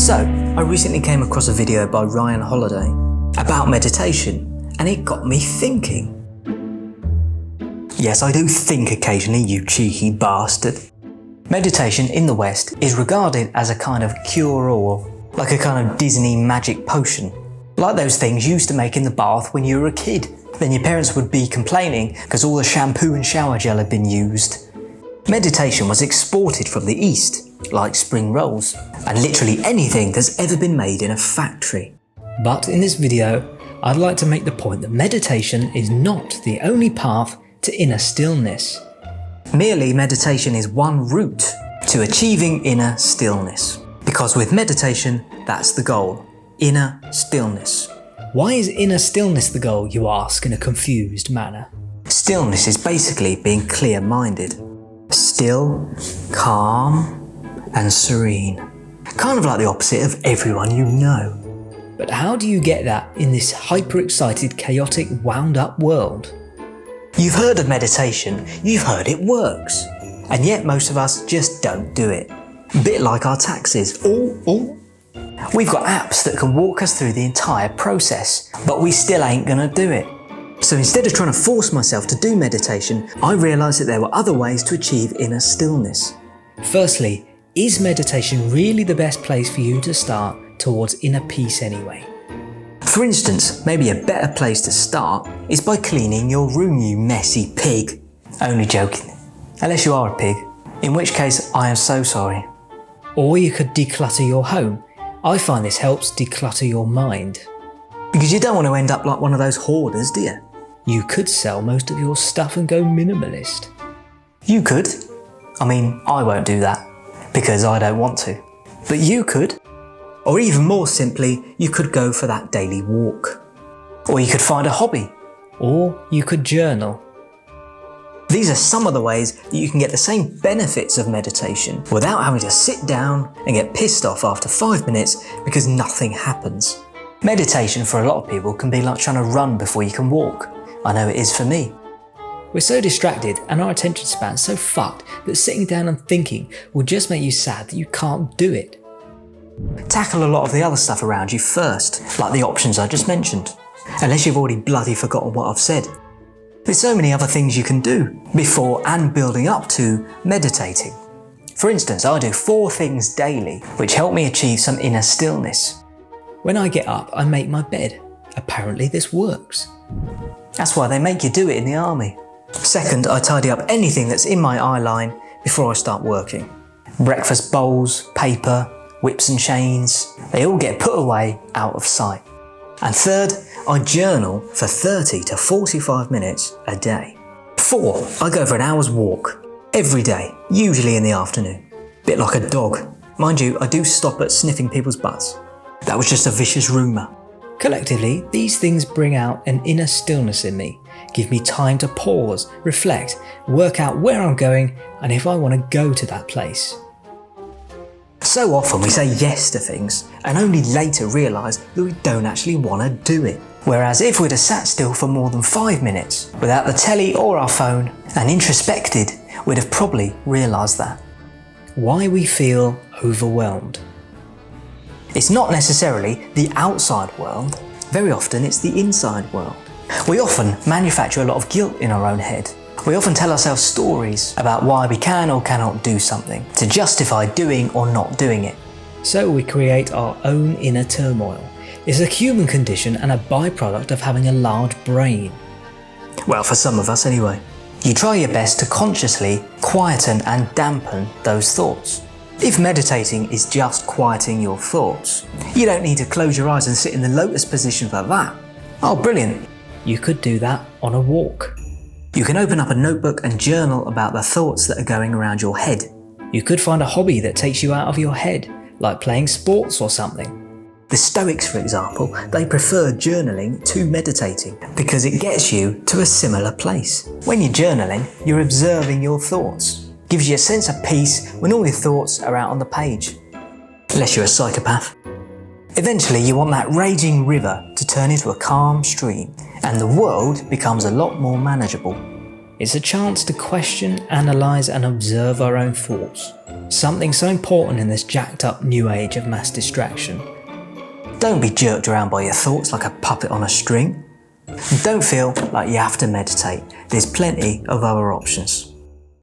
So, I recently came across a video by Ryan Holiday about meditation, and it got me thinking. Yes, I do think occasionally, you cheeky bastard. Meditation in the West is regarded as a kind of cure-all, like a kind of Disney magic potion. Like those things you used to make in the bath when you were a kid. Then your parents would be complaining because all the shampoo and shower gel had been used. Meditation was exported from the East, like spring rolls, and literally anything that's ever been made in a factory. But in this video, I'd like to make the point that meditation is not the only path to inner stillness. Merely meditation is one route to achieving inner stillness. Because with meditation, that's the goal. Inner stillness. Why is inner stillness the goal, you ask in a confused manner? Stillness is basically being clear-minded. Still, calm, and serene. Kind of like the opposite of everyone you know. But how do you get that in this hyper-excited, chaotic, wound-up world? You've heard of meditation, you've heard it works. And yet most of us just don't do it. A bit like our taxes. We've got apps that can walk us through the entire process, but we still ain't gonna do it. So instead of trying to force myself to do meditation, I realised that there were other ways to achieve inner stillness. Firstly, is meditation really the best place for you to start towards inner peace anyway? For instance, maybe a better place to start is by cleaning your room, you messy pig. Only joking. Unless you are a pig, in which case I am so sorry. Or you could declutter your home. I find this helps declutter your mind. Because you don't want to end up like one of those hoarders, do you? You could sell most of your stuff and go minimalist. You could. I mean, I won't do that, because I don't want to. But you could. Or even more simply, you could go for that daily walk. Or you could find a hobby. Or you could journal. These are some of the ways that you can get the same benefits of meditation without having to sit down and get pissed off after 5 minutes because nothing happens. Meditation for a lot of people can be like trying to run before you can walk. I know it is for me. We're so distracted and our attention span's so fucked that sitting down and thinking will just make you sad that you can't do it. Tackle a lot of the other stuff around you first, like the options I just mentioned. Unless you've already bloody forgotten what I've said. There's so many other things you can do before and building up to meditating. For instance, I do 4 things daily which help me achieve some inner stillness. When I get up, I make my bed. Apparently this works. That's why they make you do it in the army. Second, I tidy up anything that's in my eye line before I start working. Breakfast bowls, paper, whips and chains, they all get put away out of sight. And third, I journal for 30 to 45 minutes a day. 4, I go for an hour's walk every day, usually in the afternoon. Bit like a dog. Mind you, I do stop at sniffing people's butts. That was just a vicious rumour. Collectively, these things bring out an inner stillness in me, give me time to pause, reflect, work out where I'm going and if I want to go to that place. So often we say yes to things and only later realise that we don't actually want to do it. Whereas if we'd have sat still for more than 5 minutes without the telly or our phone and introspected, we'd have probably realised that. Why we feel overwhelmed. It's not necessarily the outside world, very often it's the inside world. We often manufacture a lot of guilt in our own head. We often tell ourselves stories about why we can or cannot do something, to justify doing or not doing it. So we create our own inner turmoil. It's a human condition and a byproduct of having a large brain. Well, for some of us anyway. You try your best to consciously quieten and dampen those thoughts. If meditating is just quieting your thoughts, you don't need to close your eyes and sit in the lotus position for that. Oh, brilliant. You could do that on a walk. You can open up a notebook and journal about the thoughts that are going around your head. You could find a hobby that takes you out of your head, like playing sports or something. The Stoics, for example, they prefer journaling to meditating because it gets you to a similar place. When you're journaling, you're observing your thoughts. Gives you a sense of peace when all your thoughts are out on the page. Unless you're a psychopath. Eventually you want that raging river to turn into a calm stream and the world becomes a lot more manageable. It's a chance to question, analyse and observe our own thoughts. Something so important in this jacked up new age of mass distraction. Don't be jerked around by your thoughts like a puppet on a string. Don't feel like you have to meditate. There's plenty of other options.